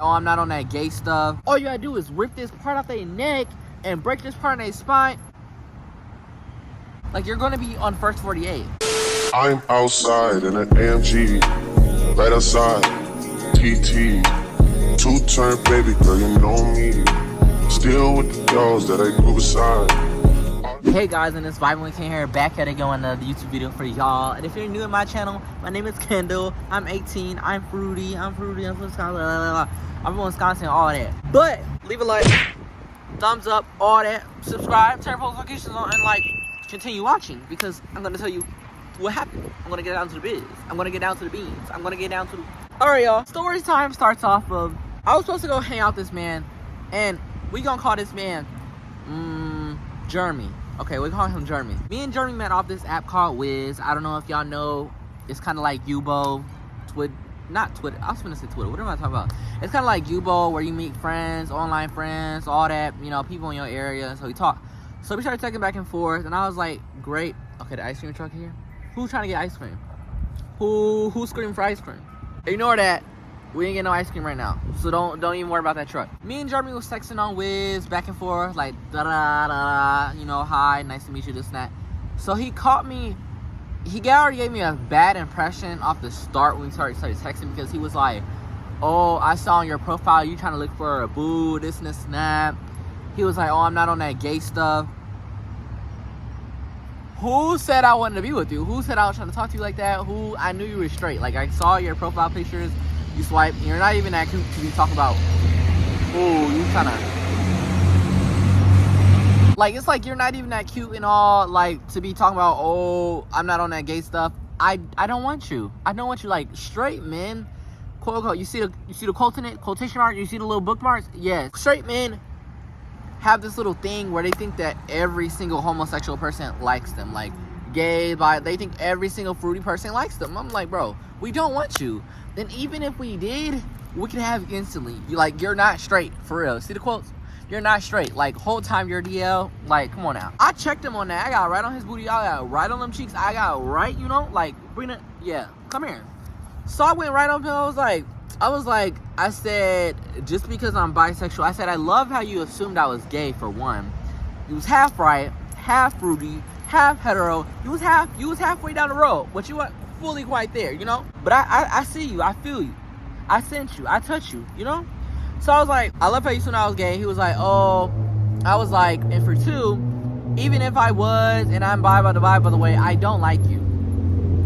oh, I'm not on that gay stuff. All you gotta do is rip this part off their neck and break this part in their spine. Like, you're gonna be on first 48. I'm outside in an AMG, right outside, TT, two-turn baby girl, you know me, still with the girls that I grew beside. Hey guys, and it's VibinWitKen here, back at it going another YouTube video for y'all. And if you're new to my channel, my name is Kendle, I'm 18, I'm fruity, I'm from Wisconsin, I'm from Wisconsin, all that. But, leave a like, thumbs up, all that, subscribe, turn post notifications on, and like, continue watching, because I'm gonna tell you what happened. I'm gonna get down to the biz. I'm gonna get down to the beans. I'm gonna get down to the... Alright, y'all. Story time starts off of... I was supposed to go hang out with this man, and we gonna call this man... Jeremy. Okay, we call him Jeremy. Me and Jeremy met off this app called Wizz. I don't know if y'all know. It's kind of like Yubo. Not Twitter. I was gonna say Twitter. What am I talking about? It's kind of like Yubo, where you meet friends, online friends, all that. You know, people in your area. So we talk. So we started talking back and forth, and I was like, great. Okay, the ice cream truck here. Who's trying to get ice cream? Who's screaming for ice cream? Ignore that. We ain't get no ice cream right now. So don't even worry about that truck. Me and Jeremy was texting on Wizz, back and forth, like da da da, you know, hi, nice to meet you, this and that. So he caught me. He already gave me a bad impression off the start when we started texting, because he was like, oh, I saw on your profile you trying to look for a boo, this and this and that. He was like, oh, I'm not on that gay stuff. Who said I wanted to be with you? Who said I was trying to talk to you like that? Who? I knew you were straight. Like, I saw your profile pictures. You swipe. You're not even that cute to be talking about. Oh, you kind of... Like, it's like you're not even that cute and all, like, to be talking about, oh, I'm not on that gay stuff. I don't want you. I don't want you. Like, straight men, quote unquote. You see the quotation mark? You see the little bookmarks? Yes. Straight men have this little thing where they think that every single homosexual person likes them. Like, gay, bi, they think every single fruity person likes them. I'm like, bro, we don't want you. Then even if we did, we can have instantly. You're not straight, for real. See the quotes? You're not straight. Like, whole time you're DL, like, come on now. I checked him on that. I got right on his booty. I got right on them cheeks. I got right, you know, like, bring it, yeah, come here. So I went right up to him. I said, just because I'm bisexual, I said, I love how you assumed I was gay, for one. You was half right, half fruity, half hetero. You was halfway down the road, but you weren't fully quite there, you know? But I see you, I feel you. I sense you, I touch you, you know? So I was like, I love how you assumed I was gay. He was like, oh, I was like, and for two, even if I was, and I'm bi by the way, I don't like you.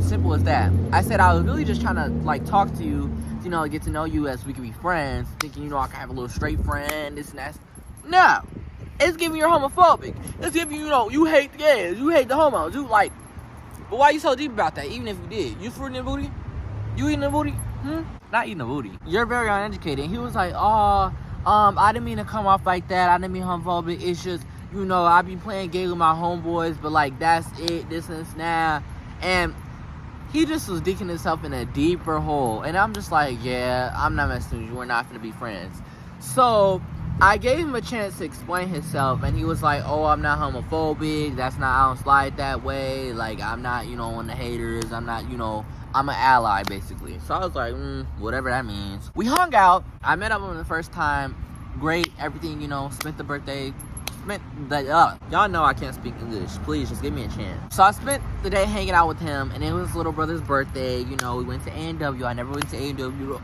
Simple as that. I said, I was really just trying to, like, talk to you, you know, get to know you as we can be friends, thinking, you know, I can have a little straight friend, this and that. No, it's giving you're homophobic. It's giving you know, you hate the gays, you hate the homos, you like, but why you so deep about that? Even if you did, you fruiting the booty? You eating the booty? Not eating the booty. You're very uneducated. He was like, oh, I didn't mean to come off like that. I didn't mean homophobic. It's just, you know, I be playing gay with my homeboys, but like, that's it, this and that. And he just was digging himself in a deeper hole. And I'm just like, yeah, I'm not messing with you. We're not going to be friends. So I gave him a chance to explain himself. And he was like, oh, I'm not homophobic. That's not, I don't slide that way. Like, I'm not, you know, on the haters. I'm not, you know, I'm an ally, basically. So I was like, whatever that means. We hung out. I met up with him the first time. Great, everything, you know, spent the birthday. Y'all know I can't speak English. Please, just give me a chance. So I spent the day hanging out with him, and it was his little brother's birthday. You know, we went to A&W. I never went to A&W.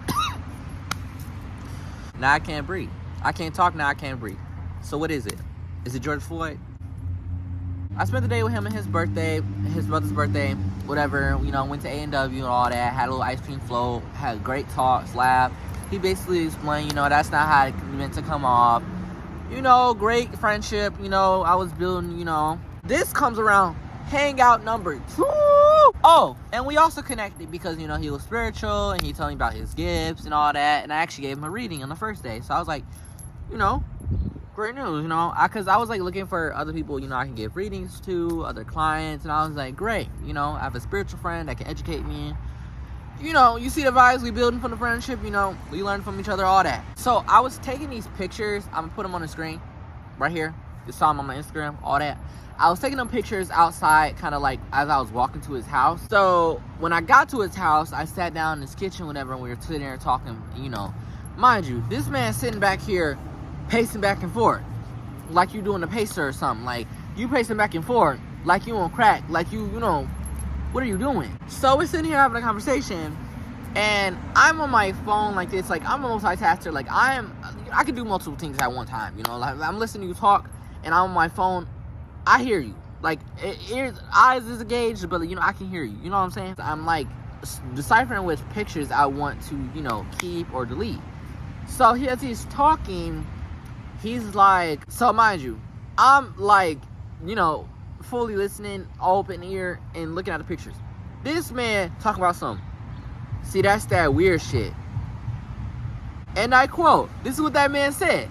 Now I can't breathe. I can't talk, now I can't breathe. So what is it? Is it George Floyd? I spent the day with him and his birthday, his brother's birthday, whatever. You know, went to A&W and all that. Had a little ice cream float. Had great talks, laugh. He basically explained, you know, that's not how it meant to come off. You know, great friendship, you know, I was building, you know. This comes around hangout number 2. Oh, and we also connected because, you know, he was spiritual and he told me about his gifts and all that. And I actually gave him a reading on the first day. So I was like, you know, great news, you know. Because I was like looking for other people, you know, I can give readings to, other clients. And I was like, great, you know, I have a spiritual friend that can educate me. You know, you see the vibes we building from the friendship, you know, we learn from each other, all that. So I was taking these pictures. I'm gonna put them on the screen right here. You saw them on my Instagram, all that. I was taking them pictures outside, kind of like as I was walking to his house. So when I got to his house, I sat down in his kitchen, whatever, and we were sitting there talking, you know. mind you, this man sitting back here pacing back and forth like you doing a pacer or something. Like, you pacing back and forth like you on crack, like you know, what are you doing? So we're sitting here having a conversation, and I'm on my phone like this. Like, I'm a multitasker. Like, I can do multiple things at one time, you know. Like, I'm listening to you talk and I'm on my phone. I hear you. Like, eyes is engaged, but, you know, I can hear you. You know what I'm saying? I'm like deciphering which pictures I want to, you know, keep or delete. So as he's talking, he's like, so mind you, I'm like, you know, fully listening, open ear, and looking at the pictures. This man talking about something. See, that's that weird shit. And I quote, this is what that man said.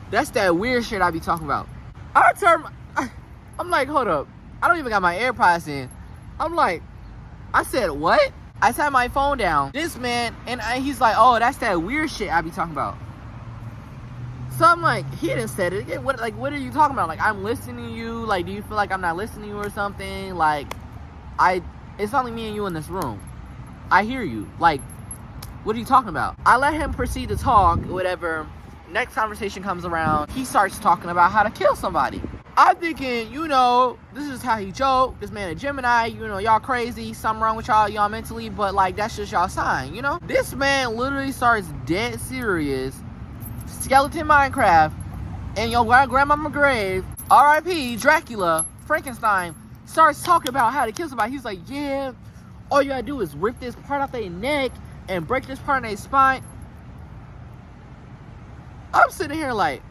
That's that weird shit I be talking about. I'm like, hold up. I don't even got my AirPods in. I'm like, I said, what? I set my phone down. This man, and he's like, oh, that's that weird shit I be talking about. So I'm like, he didn't say it again. What are you talking about? Like, I'm listening to you. Like, do you feel like I'm not listening to you or something? Like, it's only me and you in this room. I hear you. Like, what are you talking about? I let him proceed to talk, whatever. Next conversation comes around. He starts talking about how to kill somebody. I'm thinking, you know, this is how he joke. This man a Gemini, you know, y'all crazy. Something wrong with y'all mentally, but like, that's just y'all sign, you know? This man literally starts dead serious. Skeleton Minecraft, and your grandmama grave, R.I.P. Dracula, Frankenstein, starts talking about how to kill somebody. He's like, yeah, all you gotta do is rip this part off their neck and break this part in their spine. I'm sitting here like,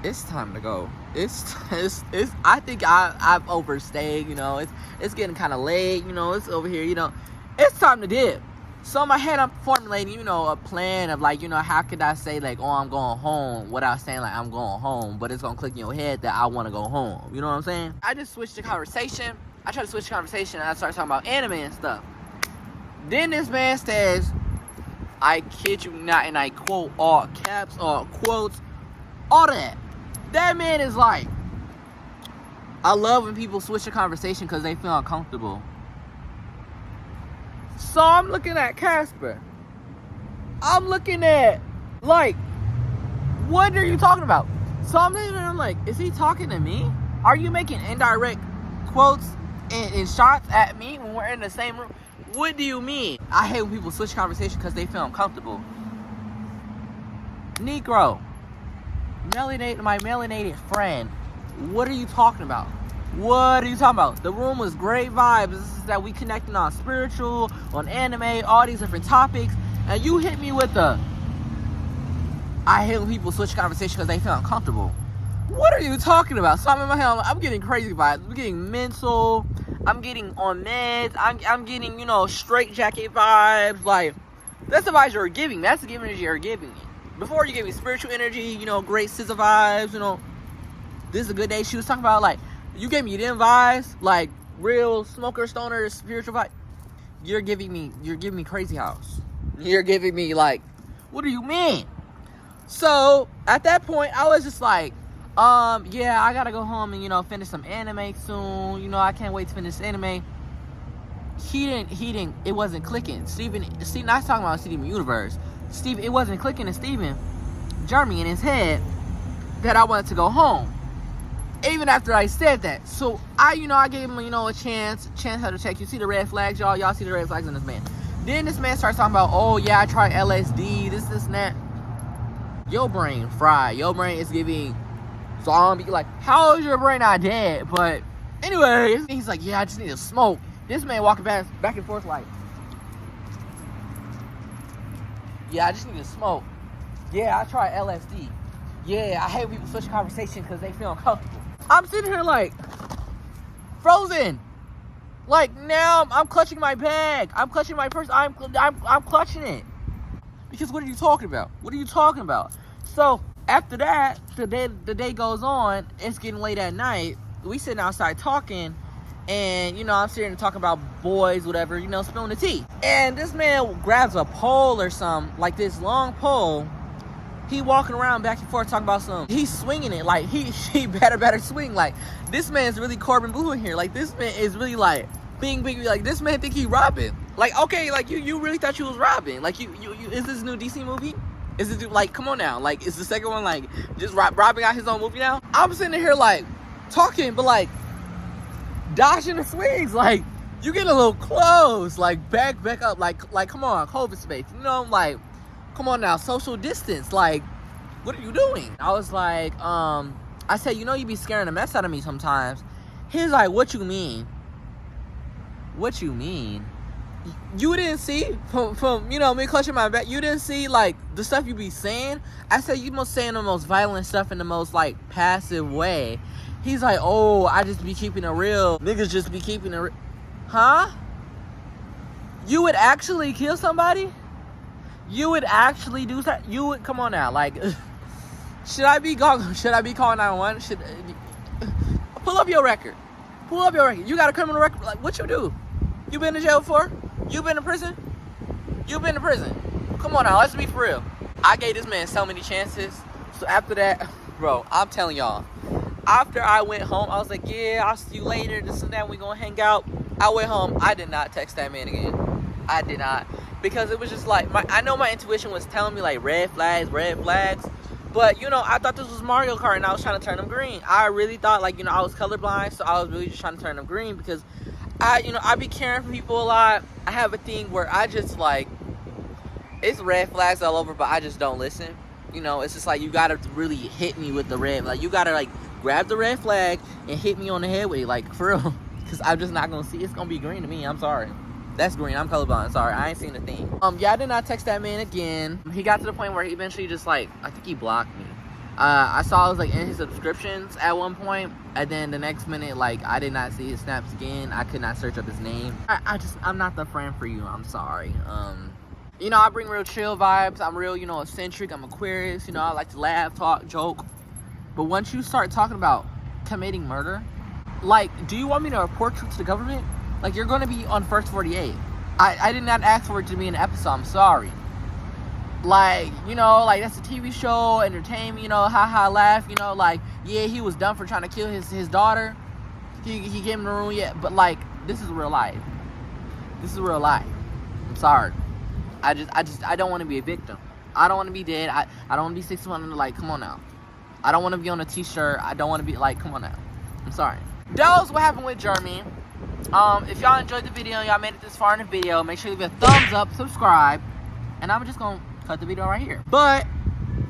it's time to go. It's I think I've overstayed, you know. It's getting kind of late, you know. It's over here, you know. It's time to dip. So in my head, I'm formulating, you know, a plan of like, you know, how could I say like, oh, I'm going home without saying like I'm going home, but it's gonna click in your head that I want to go home. You know what I'm saying? I just switched the conversation. I tried to switch the conversation, and I started talking about anime and stuff. Then this man says, I kid you not, and I quote, all caps, all quotes, all that. That man is like, I love when people switch the conversation because they feel uncomfortable. So I'm looking at Casper. I'm looking at, like, what are you talking about? So I'm looking at him like, is he talking to me? Are you making indirect quotes and shots at me when we're in the same room? What do you mean? I hate when people switch conversation because they feel uncomfortable. Negro, my melanated friend, what are you talking about? What are you talking about? The room was great vibes. This is that we connecting on spiritual, on anime, all these different topics. And you hit me with the, I hate when people switch conversation because they feel uncomfortable. What are you talking about? So I'm in my head, I'm getting crazy vibes. I'm getting mental. I'm getting on meds. I'm getting, you know, straight jacket vibes. Like, that's the vibes you're giving me. That's the energy you're giving me. Before you gave me spiritual energy, you know, great scissor vibes, you know. This is a good day. She was talking about, like, you gave me them vibes, like real smoker, stoner, spiritual vibe. You're giving me crazy house. You're giving me like, what do you mean? So at that point, I was just like, yeah, I gotta go home and, you know, finish some anime soon. You know, I can't wait to finish anime. He didn't, it wasn't clicking. Steven, not talking about Steven Universe. Steve, it wasn't clicking to Steven Jeremy in his head that I wanted to go home. Even after I said that. So I gave him, you know, a chance how to check. You see the red flags, y'all see the red flags in this man. Then this man starts talking about, oh yeah, I tried LSD, this and that. Your brain fried. Your brain is giving zombie, like, how is your brain not dead? But anyways, he's like, yeah, I just need to smoke. This man walking back and forth like, yeah, I just need to smoke. Yeah, I tried LSD. Yeah, I hate when people switch conversation because they feel uncomfortable. I'm sitting here like, frozen. Like, now I'm clutching my bag. I'm clutching my purse. I'm clutching it. Because what are you talking about? What are you talking about? So after that, the day goes on. It's getting late at night. We sitting outside talking. And, you know, I'm sitting talking about boys, whatever, you know, spilling the tea. And this man grabs a pole or something, like this long pole. He walking around back and forth talking about something. He's swinging it like he better swing. Like, this man's really Corbin Blue in here. Like, this man is really like bing. Like, this man think he robbing. Like, okay, like you really thought you was robbing? Like you is this new DC movie? Is this like, come on now? Like, is the second one like just robbing out his own movie now? I'm sitting here like talking, but like dodging the swings. Like you get a little close. Like back up. Like come on, COVID space. You know, like come on now, social distance. Like what are you doing? I was like, I said, you know, you be scaring the mess out of me sometimes. He's like, what you mean? What you mean? You didn't see from you know, me clutching my back, you didn't see like the stuff you be saying? I said, you must saying the most violent stuff in the most like passive way. He's like, oh, I just be keeping it real. Niggas just be keeping it real. Huh? You would actually kill somebody? You would actually do that? You would, come on now, like should I be calling 911? Should pull up your record. Pull up your record. You got a criminal record? Like, what you do? You been to jail before? You been to prison? You been to prison? Come on now, let's be for real. I gave this man so many chances. So after that, bro, I'm telling y'all, after I went home, I was like, yeah, I'll see you later, this and that, we gonna hang out. I went home, I did not text that man again. I did not. Because it was just like, I know my intuition was telling me like red flags. But, you know, I thought this was Mario Kart and I was trying to turn them green. I really thought, like, you know, I was colorblind, so I was really just trying to turn them green because I be caring for people a lot. I have a thing where I just, like, it's red flags all over, but I just don't listen. You know, it's just like you gotta really hit me with the red. Like, you gotta, like, grab the red flag and hit me on the head with it, like, for real. Because I'm just not gonna see. It's gonna be green to me. I'm sorry. That's green. I'm colorblind. Sorry, I ain't seen a thing. Yeah, I did not text that man again. He got to the point where he eventually just like, I think he blocked me. I saw it was like in his subscriptions at one point, and then the next minute, like, I did not see his snaps again. I could not search up his name. I'm not the friend for you. I'm sorry. You know, I bring real chill vibes. I'm real, you know, eccentric. I'm Aquarius. You know, I like to laugh, talk, joke. But once you start talking about committing murder, like, do you want me to report you to the government? Like, you're going to be on First 48. I did not ask for it to be an episode. I'm sorry. Like, you know, like, that's a TV show, entertainment, you know, ha, laugh, you know, like, yeah, he was done for trying to kill his daughter. He came in the room, yeah, but, like, this is real life. This is real life. I'm sorry. I don't want to be a victim. I don't want to be dead. I don't want to be 61, like, come on now. I don't want to be on a t-shirt. I don't want to be, like, come on now. I'm sorry. That was what happened with Jeremy. If y'all enjoyed the video, y'all made it this far in the video, make sure you leave a thumbs up, subscribe, and I'm just gonna cut the video right here. But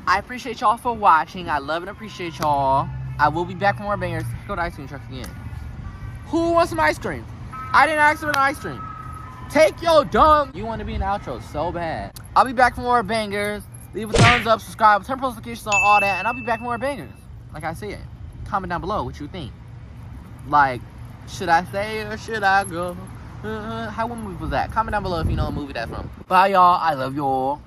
I appreciate y'all for watching. I love and appreciate y'all. I will be back for more bangers. Go to ice cream truck again. Who wants some ice cream? I didn't ask for an ice cream. Take your dumb. You want to be in the outro so bad. I'll be back for more bangers. Leave a thumbs up, subscribe, turn post notifications on, all that, and I'll be back for more bangers. Like I said, comment down below what you think. Like, should I stay or should I go? What movie was that? Comment down below if you know the movie that's from. Bye, y'all. I love y'all.